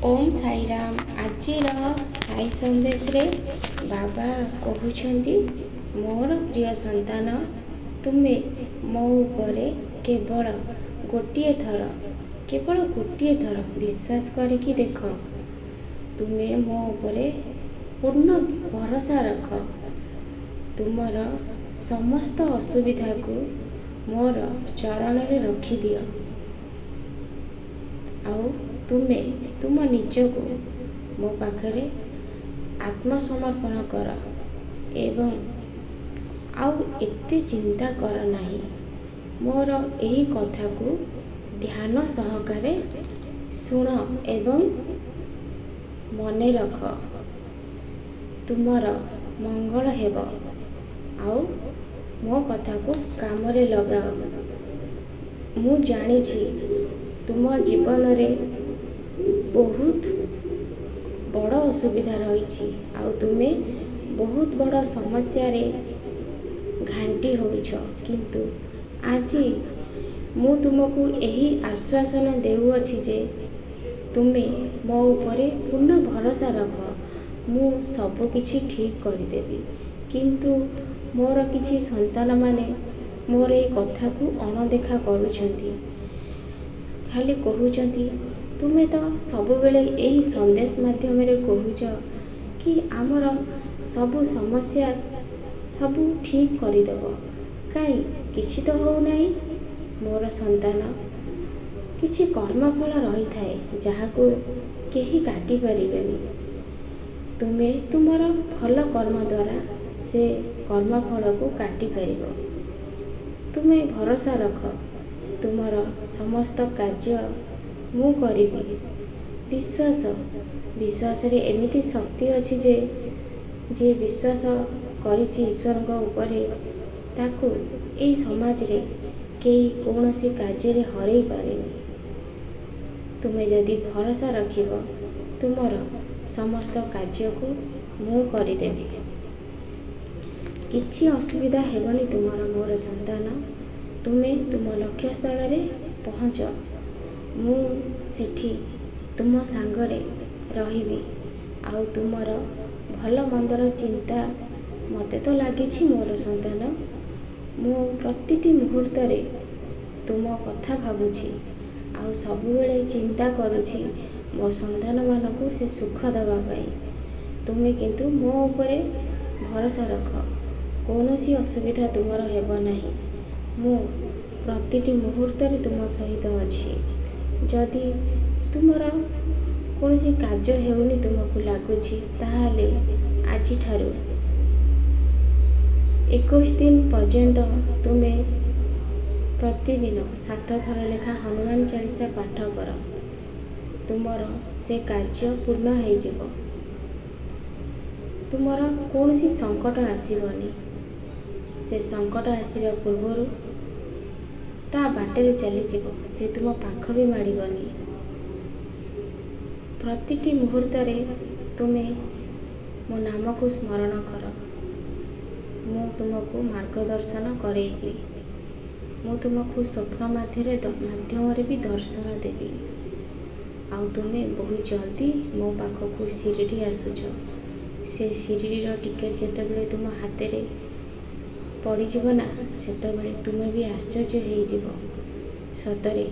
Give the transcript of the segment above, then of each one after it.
ओम साईराम। आजिर साई संदेश रे बाबा कहउछंती, मोर प्रिय संतान, तुमे मो उपरे केवल गोटिए थर विश्वास करिकी देख। तुमे मो उपरे पूर्ण भरोसा रख। तुमर समस्त असुविधा को मोर चरण रे रखी दियो। आउ तुमे तुम निजको मो पाखरे आत्मसमर्पण कर एवं आउ एते चिंता कर नहीं। मोर एही कथा को ध्यान सहकारे सुन एवं मने रख। तुमर मंगल हेब। आउ मो कथा को काम रे लगाओ। मु जानी छी तुम जीवन रे बहुत बड़ असुविधा रही। आउ तुमे बहुत बड़ समस्या रे घांटी होइछ, किंतु आजी मु तुमको यही आश्वासन देउअछि जे तुमे मो उपरे पूर्ण भरोसा रख। मु सब किछि ठीक करदेबी। किंतु मोर किछि संतान माने मोर ए कथा को अणदेखा करूछंती। खाली कहउछंती, तुमे तो सब बेले यही संदेश माध्यम रे कहूछ कि आमर सबु समस्या सबु ठीक करदेव, काई किछि तो हो नहीं। मोर संतान, किछि कर्मफल रही थाए जहाको केही काटी परिबेनी। तुमे तुमर फल कर्म द्वारा से कर्मफल को काटी परिबो। तुमे भरोसा रख। तुमर समस्त कार्य मु करिबी। विश्वास रे एमिति शक्ति अछि जे विश्वास करिछि ईश्वरଙ୍କ उपरे, ताकू एई समाज रे केही कोनोसी कार्य रे हरई पारेनी। तुमे जदि भरोसा रखिब, तुमर समस्त कार्य को मु करिदेबी। किछि असुविधा हेबनी तुमर मोर संतान। तुमे तुम लक्ष्य स्थल रे पहुँच। मु सेठी तुम सांगरे रहिबी। आउ तुमर भल मंदर चिंता मते तो लागिछि मोर संतान। मु प्रतिटी मुहूर्त रे तुम कथा भाबुछि। आउ सबुबेले चिंता करुछि मो संतान मानकु से सुख दबा पाई। तुमे किंतु मो उपरे भरोसा रख। कोनोसी असुविधा तुमर हेब नाही। मु प्रतिटी मुहूर्त रे तुम सहित अछि। जदि तुमर कोनोसी कार्य हेउनी तुमको लागुछि, ताहाले आजि ठारू 21 दिन पर्यंत तुमे प्रतिदिन 7 थर लेखा हनुमान चालीसा पाठ कर। तुमर से कार्य पूर्ण हो जिवो। तुमर कोनोसी संकट आसीबनी। से संकट आसीबा पूर्वरु ता बाटेरे चली जिवो। से तुम पाख भी माड़ीबनी। प्रतिटी मुहूर्त रे तुमे मो नाम को स्मरण कर। मु तुमको मार्गदर्शन करेबी। मु तुमको स्वप्न माध्यम रे भी दर्शन देबी। आउ तुमे बहुत जल्दी मो पाखकू शिरडी आसुछ। से शिरडी रो टिकेट जेतेबेले तुम हाथ रे पड़ी जीवो ना, सेतेबेले तुमे भी आश्चर्य हेई जीवो। सतरे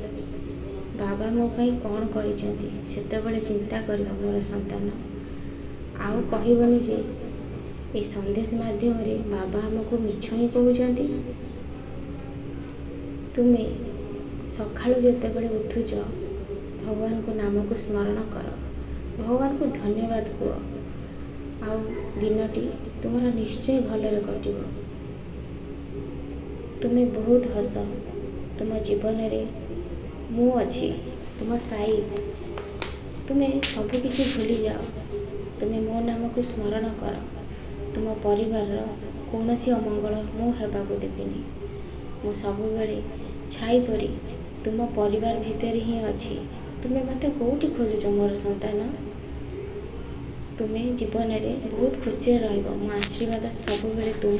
बाबा मो पाई कौन करिसेंती सेतेबेले चिंता करियो मोर संतान। आउ कहिबनी जे ए संदेश माध्यम रे बाबा हमको मिछ ही कहउछंती। तुमे सखाळु जेतेबेले उठुछ, भगवान को नाम को स्मरण कर। भगवान को धन्यवाद कुह। आउ दिनटी तुमर निश्चय भलरे कटिबो। तुमे बहुत हस। तुम जीवन रे मु अछि, तुम साई। तुमे सब किछि भूली जाओ। तुमे मो नाम को स्मरण कर। तुम परिवार रो कोनोसी अमंगल मु हेबाको देबिनी। मु सबु बेले छाई परी तुम परिवार भितर ही अछि। तुमे मते कोउठी खोजुछ मोर संतान। तुमे जीवन रे बहुत खुशी रहइबो। मो आशीर्वाद सबु बेले तुम